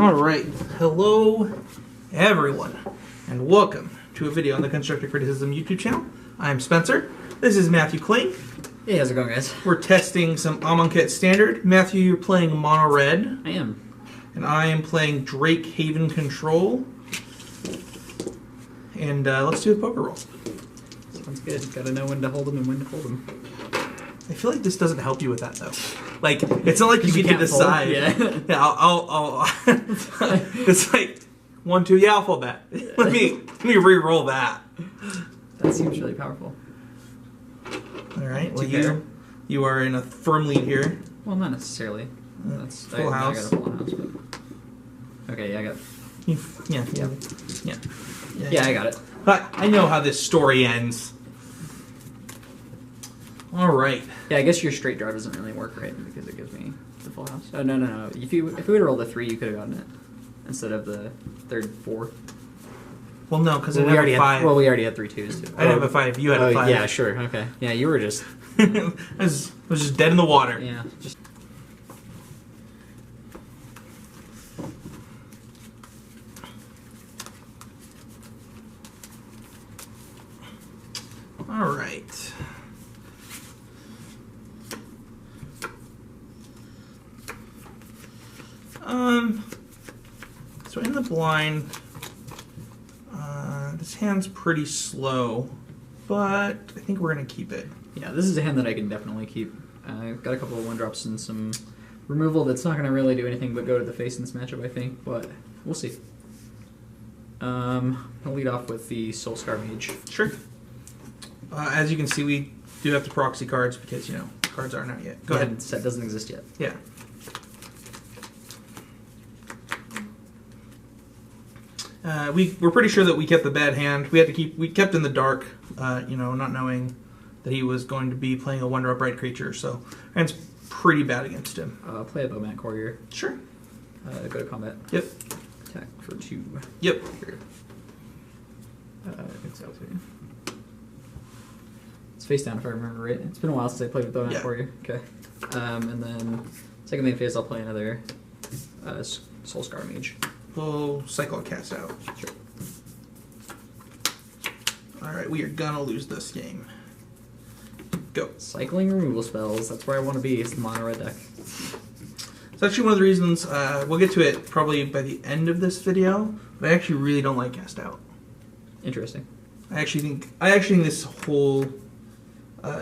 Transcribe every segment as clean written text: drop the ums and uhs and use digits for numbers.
Alright, hello everyone, and welcome to a video on the Constructive Criticism YouTube channel. I'm Spencer, this is Matthew Kling. Hey, how's it going, guys? We're testing some Amonkhet Standard. Matthew, you're playing Mono Red. I am. And I am playing Drake Haven Control. And let's do a poker roll. Sounds good. Gotta know when to hold them and when to fold them. I feel like this doesn't help you with that, though. Like, it's not like you get to decide. Yeah. Yeah, I'll it's like, 1, 2, yeah, I'll fold that. Yeah. Let me re-roll that. That seems really powerful. Alright, well you are in a firm lead here. Well, not necessarily. That's full house. I got a full house, but... Okay, yeah, I got... Yeah, I got it. But I know how this story ends. Alright. Yeah, I guess your straight draw doesn't really work, right? Because it gives me the full house. Oh, no. If we would have rolled a 3, you could have gotten it. Instead of the third 4. Well, no, because we already had 5. Well, we already had 3 2s, too. I didn't have a 5. You had a 5. Yeah, sure. Okay. Yeah, you were just... I was just dead in the water. Yeah, just... Alright. So in the blind, this hand's pretty slow, but I think we're going to keep it. Yeah, this is a hand that I can definitely keep. I've got a couple of 1-drops and some removal that's not going to really do anything but go to the face in this matchup, I think, but we'll see. I'll lead off with the Soul-Scar Mage. Sure. As you can see, we do have to proxy cards because, you know, cards aren't out yet. Go ahead. Set doesn't exist yet. Yeah. We're pretty sure that we kept the bad hand. We kept in the dark, you know, not knowing that he was going to be playing a 1-drop right creature, so hand's pretty bad against him. Play a Bomat Courier. Sure. Go to combat. Yep. Attack for 2. Yep. Here. Exile 2. It's face down if I remember right. It's been a while since I played with Bomat Courier. Okay. And then second main phase I'll play another Soul-Scar Mage. We'll cycle a cast out. Sure. Alright, we are gonna lose this game. Go. Cycling removal spells. That's where I want to be. It's the mono red deck. It's actually one of the reasons, we'll get to it probably by the end of this video, but I actually really don't like cast out. Interesting. I actually think this whole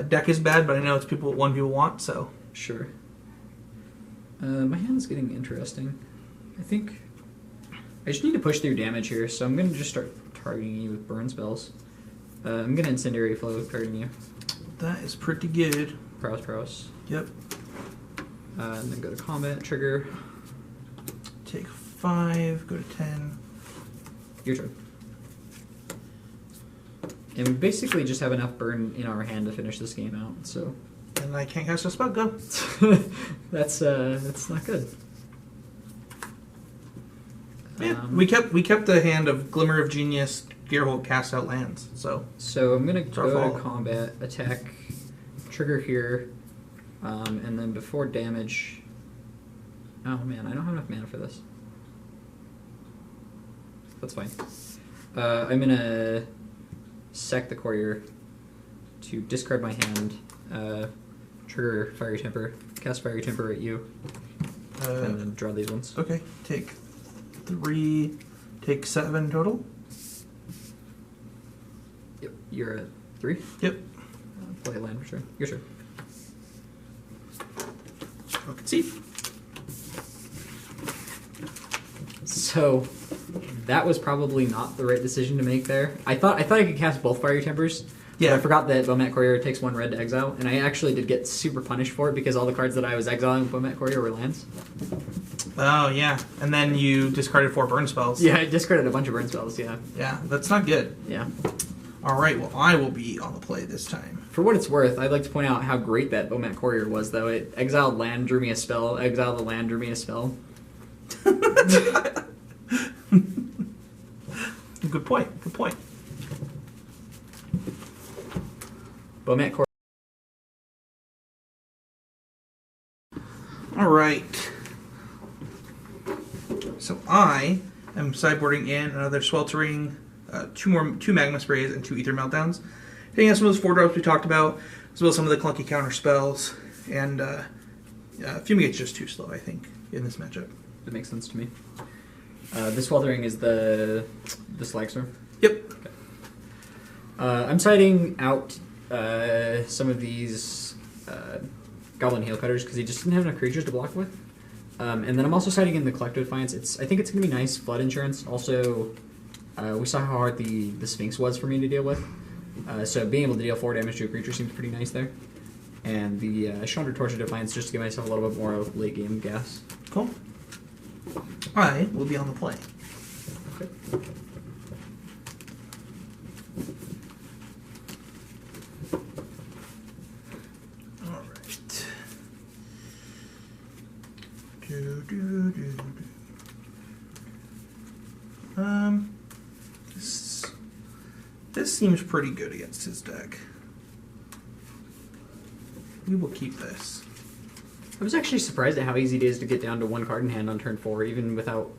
deck is bad, but I know it's what one people want, so. Sure. My hand's getting interesting. I think I just need to push through damage here, so I'm going to just start targeting you with burn spells. I'm going to Incendiary Flow targeting you. That is pretty good. Prowess. Yep. And then go to combat, trigger. Take 5, go to 10. Your turn. And we basically just have enough burn in our hand to finish this game out, so... And I can't cast a spell, go. That's not good. Yeah, we kept the hand of Glimmer of Genius, Gearhulk cast out lands, so... So I'm going to go to combat, attack, trigger here, and then before damage... Oh man, I don't have enough mana for this. That's fine. I'm going to sack the Courier to discard my hand, trigger Fiery Temper, cast Fiery Temper at you, and then draw these ones. Okay, take 3, take 7 total. Yep, you're at 3? Yep. Play a land for sure. Your turn. I can see. So that was probably not the right decision to make there. I thought I could cast both Fiery Tempers. Yeah. But I forgot that Bomat Courier takes 1 red to exile, and I actually did get super punished for it because all the cards that I was exiling with Bomat Courier were lands. Oh, yeah. And then you discarded 4 burn spells. Yeah, I discarded a bunch of burn spells, yeah. Yeah, that's not good. Yeah. Alright, well, I will be on the play this time. For what it's worth, I'd like to point out how great that Bomat Courier was, though. It exiled land, drew me a spell, exiled the land, drew me a spell. Good point, good point. Bomat Courier. Alright. So I am sideboarding in another Sweltering, two Magma Sprays, and 2 Aether Meltdowns. Taking out some of those 4-drops we talked about, as well as some of the clunky counter spells, and Fumigate's just too slow, I think, in this matchup. That makes sense to me. This Sweltering is the Slagstorm? Yep. Okay. I'm siding out some of these Goblin Heel Cutters because he just didn't have enough creatures to block with. And then I'm also siding in the Collective Defiance. I think it's going to be nice Flood Insurance. Also, we saw how hard the Sphinx was for me to deal with. So being able to deal 4 damage to a creature seems pretty nice there. And the Chandra Torch of Defiance just to give myself a little bit more late game gas. Cool. I will be on the play. Okay. Alright. This seems pretty good against his deck. We will keep this. I was actually surprised at how easy it is to get down to 1 card in hand on turn 4, even without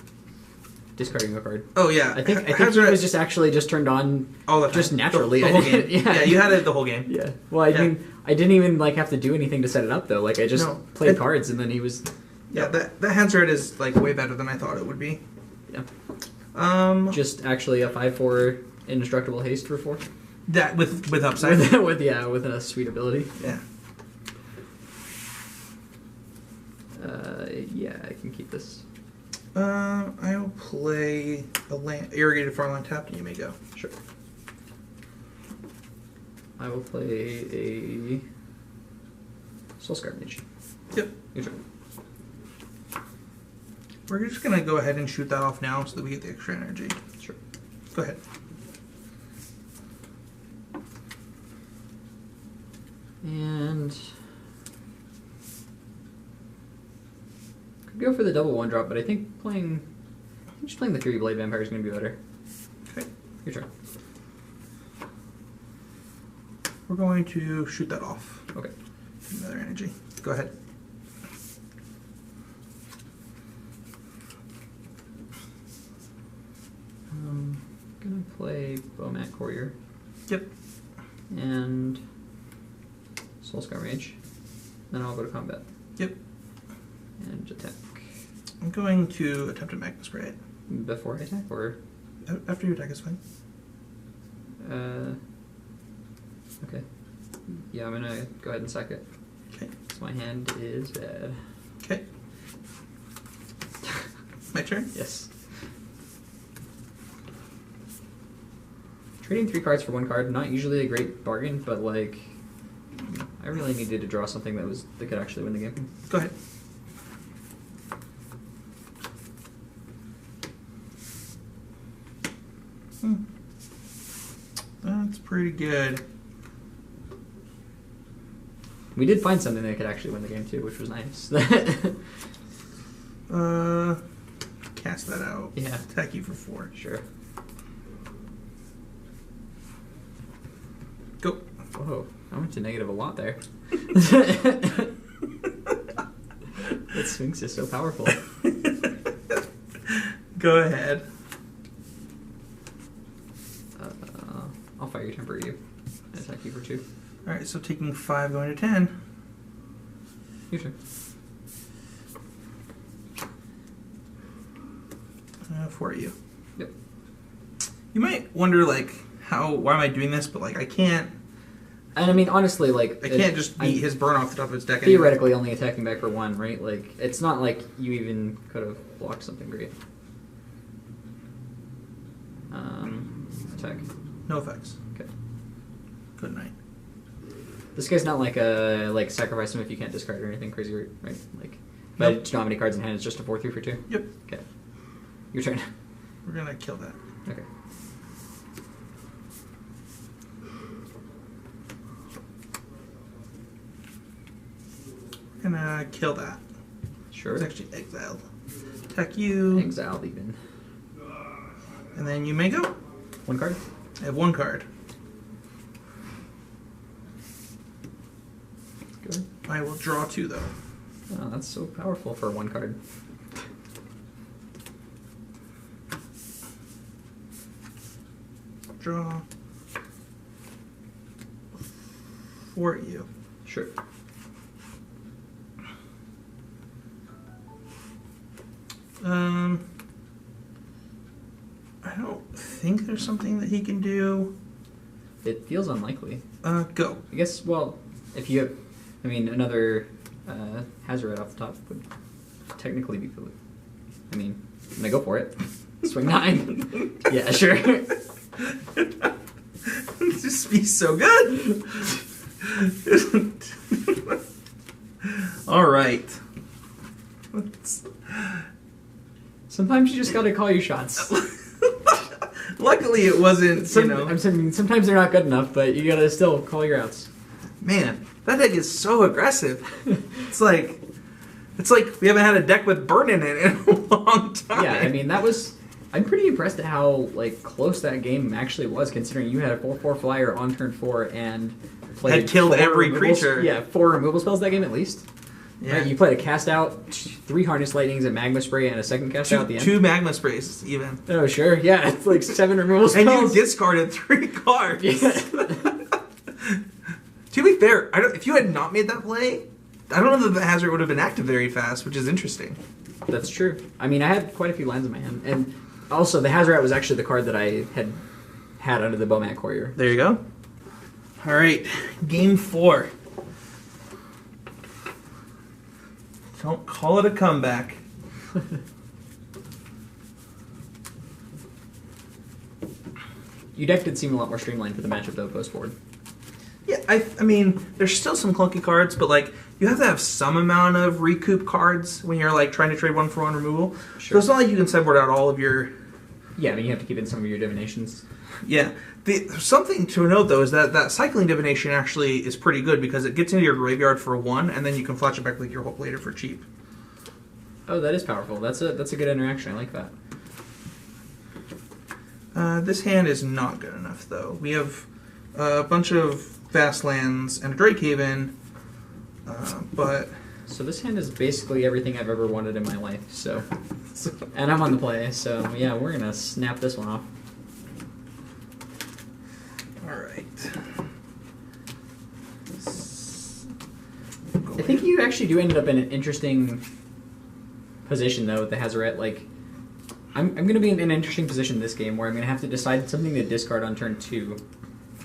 discarding a card. Oh yeah, I think it was just actually just turned on all the time. Just naturally. The whole game. Yeah, you had it the whole game. Yeah. Well, I mean, I didn't even have to do anything to set it up though. Like I just played cards and then he was. Yeah, that Hazoret is way better than I thought it would be. Yeah. Just actually a 5/4 indestructible haste for 4. That with upside. with a sweet ability. Yeah. Yeah, I can keep this. I will play a Irrigated Farmland tapped, and you may go. Sure. I will play a Soul-Scar Mage. Yep. Your turn. We're just gonna go ahead and shoot that off now so that we get the extra energy. Sure. Go ahead. And could go for the double 1-drop, but I think just playing the Furyblade Vampire is going to be better. Okay. Your turn. We're going to shoot that off. Okay. Another energy. Go ahead. I'm going to play Bomat Courier. Yep. And Soul-Scar Mage. Then I'll go to combat. Yep. And attack. I'm going to attempt to Magma Spray it. Before I attack, or? After you attack is fine. Okay. Yeah, I'm gonna go ahead and sack it. Okay. So my hand is bad. Okay. My turn? Yes. Trading 3 cards for 1 card, not usually a great bargain, but I really needed to draw something that could actually win the game. Go ahead. That's pretty good. We did find something that could actually win the game too, which was nice. Cast that out. Yeah. Attack you for 4. Sure. Go. Whoa, I went to negative a lot there. That Sphinx is so powerful. Go ahead. I'll fire your temper at you. Attack you for 2. Alright, so taking 5 going to 10. Your turn. For you. Yep. You might wonder, why am I doing this? But, I can't. And I mean, honestly, I can't just beat his burn off the top of his deck. Theoretically, only attacking back for 1, right? It's not like you even could have blocked something great. Attack. No effects. Okay. Good night. This guy's not sacrifice him if you can't discard or anything crazy, right? If I don't have any cards in hand, it's just a 4/3 for 2? Yep. Okay. Your turn. We're gonna kill that. Okay. We're gonna kill that. Sure. It's actually exiled. Attack you. Exiled even. And then you may go. 1 card? I have 1 card. Good. I will draw 2 though. Oh, that's so powerful for 1 card. draw for you. Sure. I don't think there's something that he can do. It feels unlikely. Go. I guess, well, if you have, I mean, another Hazoret off the top would technically be good. I mean, I'm gonna go for it. Swing 9. Yeah, sure. Just be so good. All right. Sometimes you just gotta call your shots. Luckily, it wasn't. I'm saying sometimes they're not good enough, but you gotta still call your outs. Man, that deck is so aggressive. It's like we haven't had a deck with burn in it in a long time. Yeah, I mean I'm pretty impressed at how close that game actually was, considering you had a 4/4 flyer on turn 4 and had killed every creature. Yeah, 4 removal spells that game at least. Yeah. Right, you played a cast out, 3 Harness Lightnings, a Magma Spray, and a second cast out at the end. 2 Magma Sprays, even. Oh, sure. Yeah, it's like 7 removal spells. And you discarded 3 cards. Yeah. To be fair, if you had not made that play, I don't know that the Hazoret would have been active very fast, which is interesting. That's true. I mean, I had quite a few lands in my hand. And also, the Hazoret was actually the card that I had under the Bomat Courier. There you go. All right, game 4. Don't call it a comeback. Your deck did seem a lot more streamlined for the matchup, though, post-board. Yeah, I mean, there's still some clunky cards, but you have to have some amount of recoup cards when you're trying to trade 1-for-1 removal. Sure. So it's not like you can sideboard out all of your. Yeah, I mean you have to keep in some of your divinations. Yeah, something to note though is that cycling divination actually is pretty good because it gets into your graveyard for 1, and then you can flash it back like your Hulk later for cheap. Oh, that is powerful. That's a good interaction. I like that. This hand is not good enough though. We have a bunch of fast lands and a Drake Haven, but so this hand is basically everything I've ever wanted in my life. So and I'm on the play. So yeah, we're gonna snap this one off. All right. I think you actually do end up in an interesting position though with the Hazoret. I'm going to be in an interesting position this game where I'm going to have to decide something to discard on turn 2.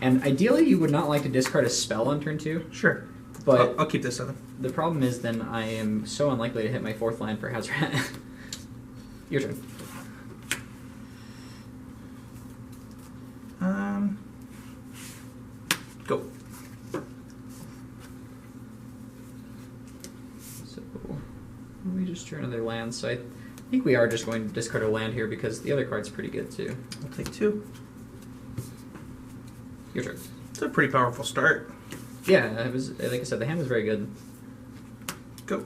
And ideally, you would not like to discard a spell on turn 2. Sure. But I'll keep this 7. The problem is then I am so unlikely to hit my 4th land for Hazoret. Your turn. Go. So, let me just turn another land. So I think we are just going to discard a land here because the other card's pretty good too. I'll take 2. Your turn. It's a pretty powerful start. Yeah, it was, like I said, the hand was very good. Go.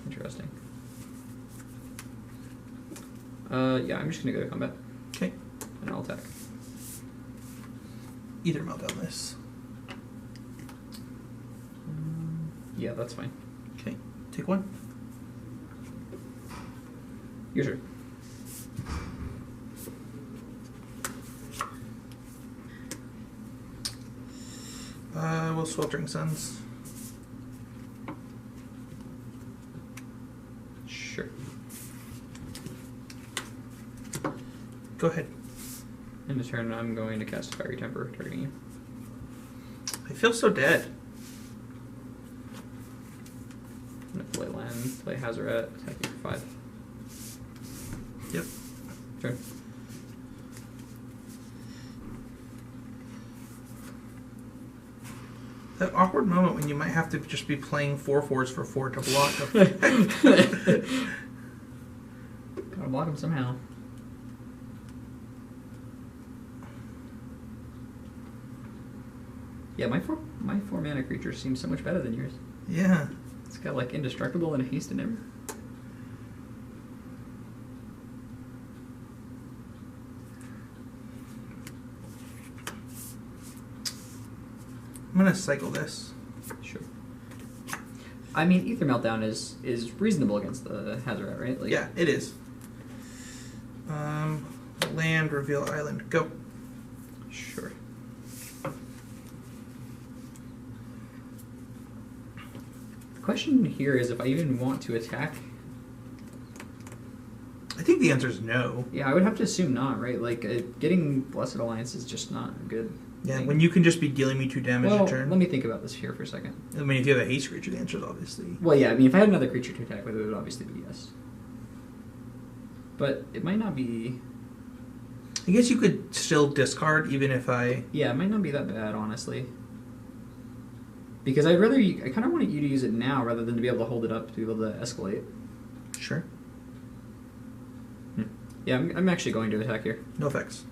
Interesting. Yeah, I'm just gonna go to combat. Okay. And I'll attack. Either meltdown this. Yeah, that's fine. Okay. Take 1. Your turn. We'll Sweltering Suns. Sure. Go ahead. In the turn, I'm going to cast Fiery Temper, targeting you. I feel so dead. I'm going to play land, play Hazoret, attack you for 5. Yep. Turn. That awkward moment when you might have to just be playing 4/4s for 4 to block. Gotta block him somehow. Yeah, my four mana creature seems so much better than yours. Yeah. It's got like indestructible and a haste and everything. I'm gonna cycle this. Sure. I mean, Ether Meltdown is reasonable against the Hazoret, right? Like, yeah, it is. Land, reveal island. Go. Sure. The question here is if I even want to attack. I think the answer is no. Yeah, I would have to assume not, right? Like, getting Blessed Alliance is just not a good Yeah, thing. when you can just be dealing me 2 damage a turn. Let me think about this here for a second. I mean, if you have a haste creature, the answer is obviously... Well, yeah, I mean, if I had another creature to attack with, it would obviously be yes. But it might not be... I guess you could still discard even if I... Yeah, it might not be that bad, honestly. Because I kind of wanted you to use it now rather than to be able to hold it up to be able to escalate. Sure. Yeah, I'm actually going to attack here. No effects.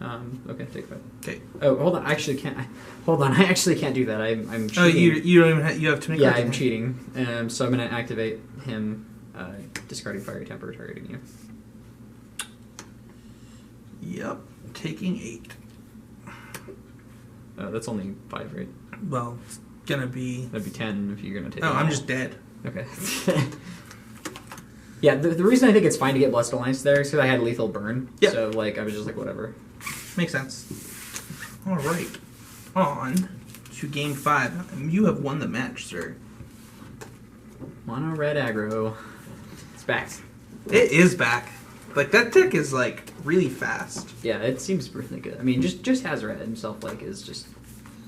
Okay, take 5. Okay. Oh, hold on. I actually can't. Hold on. I actually can't do that. I'm cheating. Oh, you don't even have, you have to make. Yeah, I'm cheating. So I'm going to activate him, discarding Fiery Temper, targeting you. Yep. Taking 8. That's only 5, right? Well, it's gonna be. That'd be 10 if you're going to take. Oh, it. I'm just dead. Okay. Yeah, the reason I think it's fine to get Blessed Alliance there is because I had lethal burn. Yeah. So like I was just like whatever. Makes sense. All right. On to game 5. You have won the match, sir. Mono red aggro. It's back. It is back. Like that deck is like really fast. Yeah, it seems really good. I mean, just Hazoret himself like is just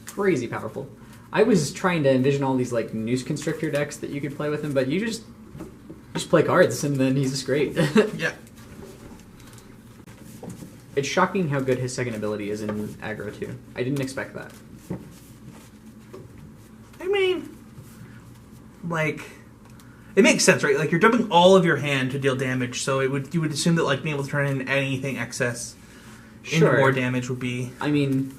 crazy powerful. I was trying to envision all these like Noose Constrictor decks that you could play with him, but you just play cards and then he's just great. Yeah. It's shocking how good his second ability is in aggro too. I didn't expect that. I mean, like, it makes sense, right? Like you're dumping all of your hand to deal damage, so you would assume that like being able to turn in anything excess into more damage would be. I mean,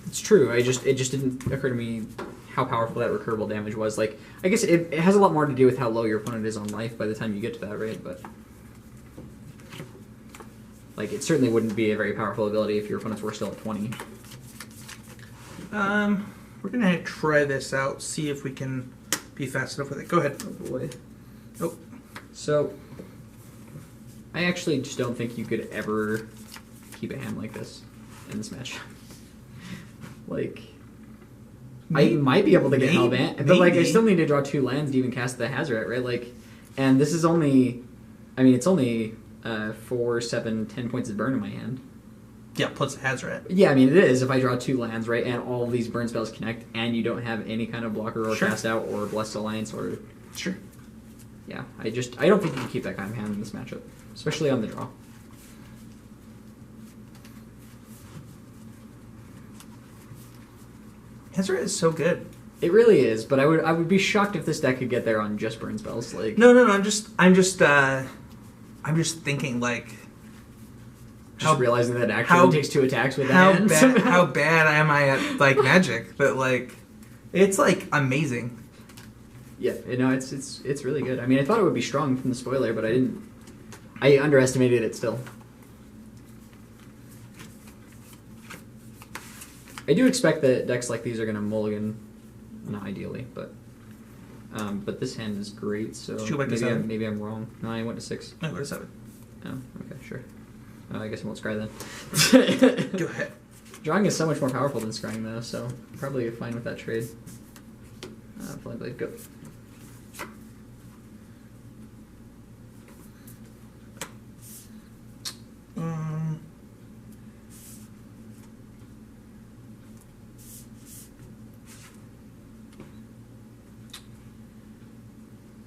it's true. It just didn't occur to me how powerful that recurable damage was. Like, I guess it has a lot more to do with how low your opponent is on life by the time you get to that, right? But like, it certainly wouldn't be a very powerful ability if your opponents were still at 20. We're gonna try this out, see if we can be fast enough with it. Go ahead. Oh boy. Oh. So, I actually just don't think you could ever keep a hand like this in this match. Like, I might be able to get Hellbent, but like I still need to draw 2 lands to even cast the Hazoret, right? Like, and this is only, I mean, it's only 4, 7, 10 points of burn in my hand. Yeah, plus Hazoret. Yeah, I mean it is if I draw 2 lands, right, and all of these burn spells connect, and you don't have any kind of blocker or cast out or Blessed Alliance or. Sure. Yeah, I don't think you can keep that kind of hand in this matchup, especially on the draw. Hazoret is so good. It really is, but I would be shocked if this deck could get there on just burn spells. Like No. I'm just thinking like. Just realizing that it actually takes 2 attacks with that hand. How bad am I at like Magic? But like, it's like amazing. Yeah, you know, it's really good. I mean, I thought it would be strong from the spoiler, but I didn't. I underestimated it still. I do expect that decks like these are going to mulligan, not ideally, but this hand is great. So maybe I'm wrong. No, I went to 6. I went to 7. Oh, okay, sure. I guess I won't scry then. Go ahead. Drawing is so much more powerful than scrying, though, so probably fine with that trade. Flameblade, go.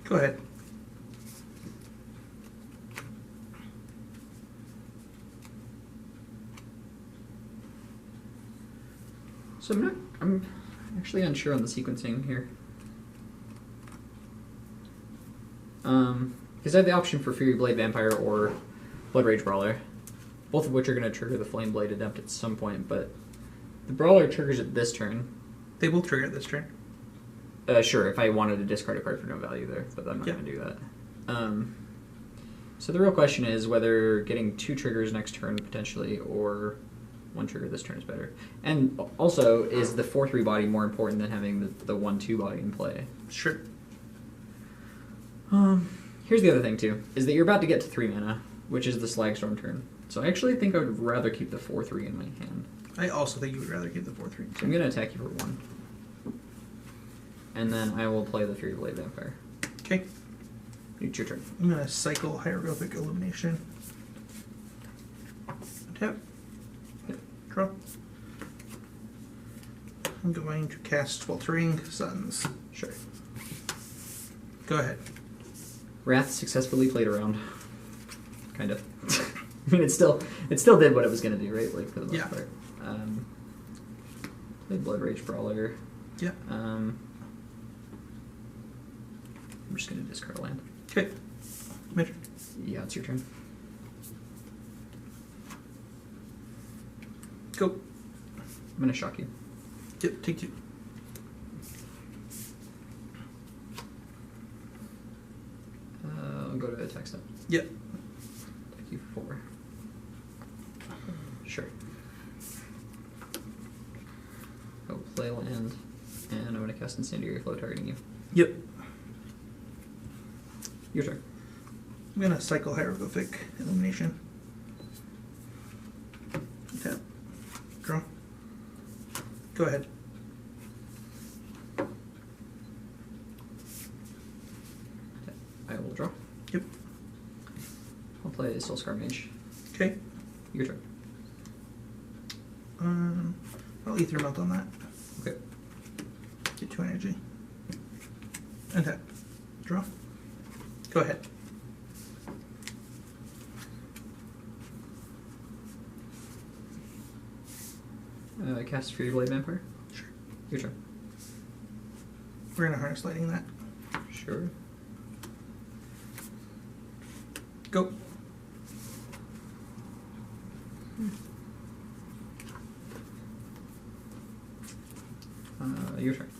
Go ahead. So I'm actually unsure on the sequencing here. Because I have the option for Furyblade Vampire or Bloodrage Brawler, both of which are going to trigger the Flameblade Adept at some point, but the Brawler triggers it this turn. They will trigger it this turn. Sure, if I wanted to discard a card for no value there, but I'm not going to do that. So the real question is whether getting 2 triggers next turn potentially, or one trigger this turn is better. And also, is the 4/3 body more important than having the 1/2 body in play? Sure. Here's the other thing too, is that you're about to get to 3 mana, which is the Slagstorm turn. So I actually think I would rather keep the 4/3 in my hand. I also think you would rather keep the 4/3. So I'm going to attack you for 1. And then I will play the Furyblade Vampire. Okay. It's your turn. I'm going to cycle Hieroglyphic Illumination. Tap. Draw. I'm going to cast Sweltering Suns. Sure. Go ahead. Wrath successfully played around. Kind of. I mean, it still did what it was going to do, right? Like, for the most part. Play Bloodrage Brawler. Yeah. I'm just going to discard a land. Okay. My turn. Yeah, it's your turn. Go. I'm going to shock you. Yep, take 2. I'll go to attack step. Yep. Take you 4. Sure. Go play land, and I'm going to cast Incendiary Flow targeting you. Yep. Your turn. I'm going to cycle Hieroglyphic Illumination. Tap. Draw. Go ahead. I will draw. Yep. I'll play Soul-Scar Mage. Okay. Your turn. I'll Aether Melt on that. Okay. Get 2 energy. And tap. Draw. Go ahead. Cast Furyblade Vampire. Sure. Your turn. We're going to Harness Lighting that. Sure. Go. Your turn.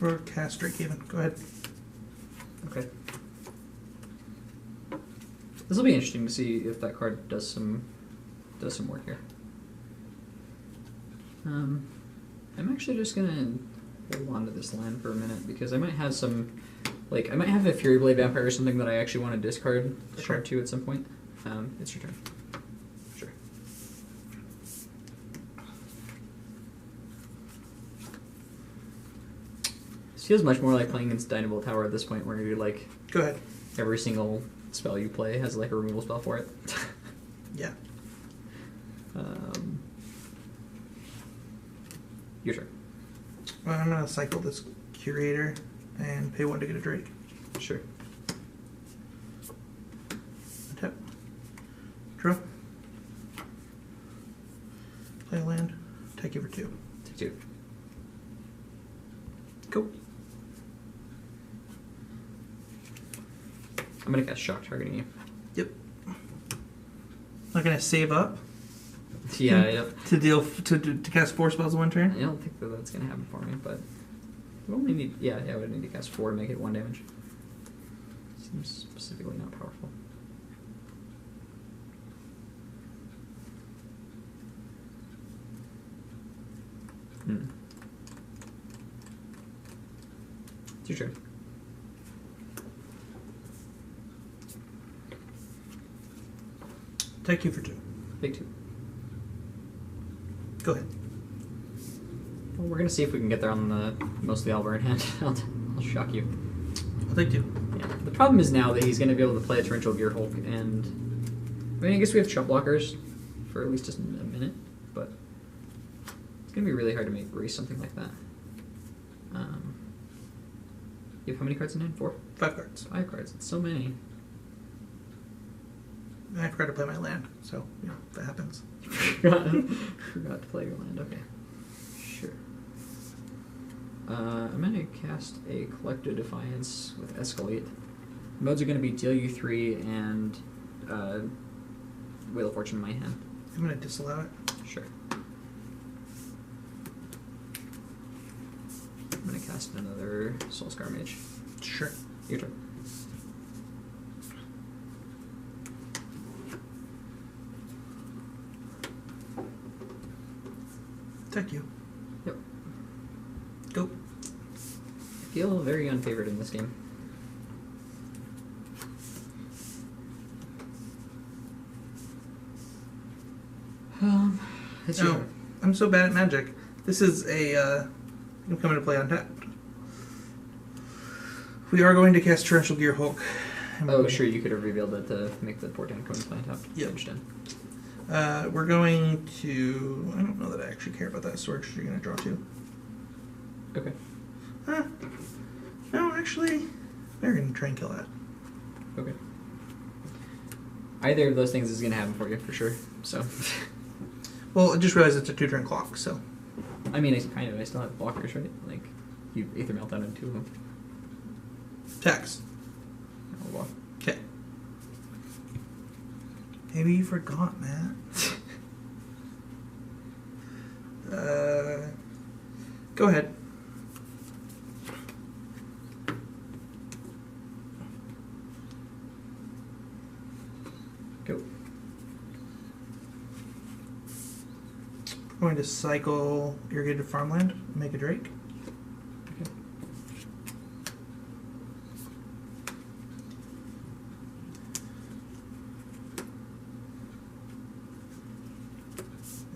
Or cast Drake Haven. Go ahead. Okay. This will be interesting to see if that card does some work here. I'm actually just gonna hold on to this land for a minute because I might have some, like, I might have a Furyblade Vampire or something that I actually want to discard the card to at some point. It's your turn. Sure. This feels much more like playing Instinctable Tower at this point, where you're like, Go ahead. every single spell you play has like a removal spell for it. Yeah. Your turn. Well, I'm going to cycle this Curator and pay 1 to get a Drake. Sure. Tap. Draw. Play a land. Take you for 2. Take 2. Go. I'm gonna cast Shock targeting you. Yep. Not going to save up Yeah, yep. to deal to cast 4 spells in 1 turn. I don't think that that's gonna happen for me, but I only need I would need to cast 4 to make it 1 damage. Seems specifically not powerful. It's your turn. Take you for 2. Big 2. Go ahead. Well, we're gonna see if we can get there on the mostly Alvar in hand. I'll shock you. I'll take 2. Yeah. The problem is now that he's gonna be able to play a Torrential Gearhulk, and I mean, I guess we have chump blockers for at least just a minute, but it's gonna be really hard to make race something like that. You have how many cards in hand? 4? 5 cards. 5 cards. It's so many. I forgot to play my land, so that happens. Forgot to play your land. Okay, sure. I'm gonna cast a Collective Defiance with Escalate. Modes are gonna be deal you 3 and Wheel of Fortune in my hand. I'm gonna disallow it. Sure. I'm gonna cast another Soul-Scar Mage. Sure. Your turn. Thank you. Yep. Go. I feel very unfavored in this game. No, I'm so bad at Magic. This is a I'm coming to play untapped. We are going to cast Torrential Gearhulk. Oh, sure, you could have revealed it to make the portent come play untapped. Yep. Understand. We're going to... I don't know that I actually care about that sword you're going to draw two. Okay. No, actually, we're going to try and kill that. Okay. Either of those things is going to happen for you, for sure. So... Well, I just realized it's a 2-turn clock, so... I mean, I still have blockers, right? Like, you Aether Meltdown into 2 of them. Tax. Oh, well. Okay. Maybe you forgot, Matt. Go ahead. Go. We're going to cycle Irrigated Farmland and make a Drake. Okay.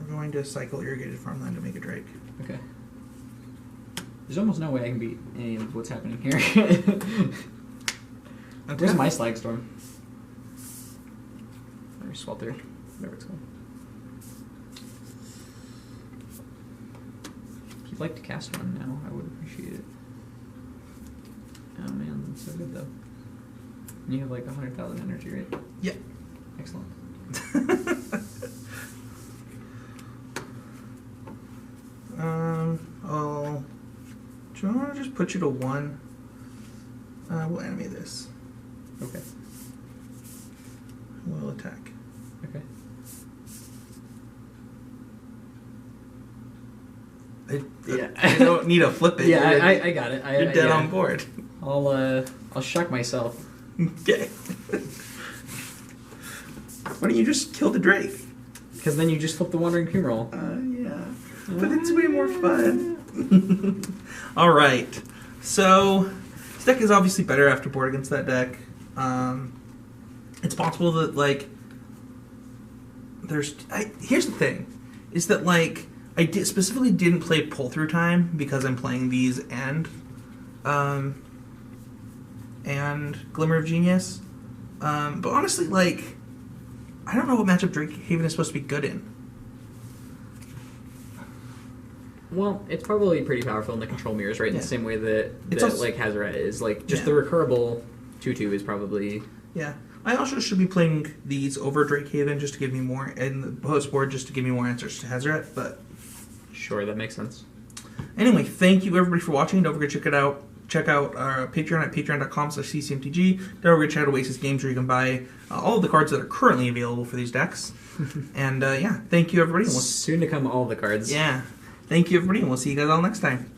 We're going to cycle Irrigated Farmland to make a Drake. Okay. There's almost no way I can beat any of what's happening here. Where's my Slagstorm? Or Swelter, whatever it's called. If you'd like to cast one now, I would appreciate it. Oh man, that's so good though. And you have like 100,000 energy, right? Yeah. Excellent. Do you want to just put you to 1? We'll animate this. Okay. We'll attack. Okay. I don't need to flip it. Yeah, I got it. You're dead on board. I'll shock myself. Okay. Why don't you just kill the Drake? Because then you just flip the Wandering Fumarole. Yeah. But it's way more fun. Alright. So, this deck is obviously better after board against that deck. It's possible that, like, here's the thing. Is that, like, specifically didn't play pull-through time because I'm playing these and Glimmer of Genius. But honestly, like, I don't know what matchup Drake Haven is supposed to be good in. Well, it's probably pretty powerful in the control mirrors, right? In the same way that also, like, Hazoret is. Like, just the recurable 2/2 is probably... Yeah. I also should be playing these over Drake Haven just to give me more, and the post board just to give me more answers to Hazoret, but... Sure, that makes sense. Anyway, thank you everybody for watching. Don't forget to check out our Patreon at patreon.com/ccmtg. Don't forget to check out Oasis Games where you can buy all of the cards that are currently available for these decks. And yeah, thank you everybody. Soon to come all the cards. Yeah. Thank you everybody, and we'll see you guys all next time.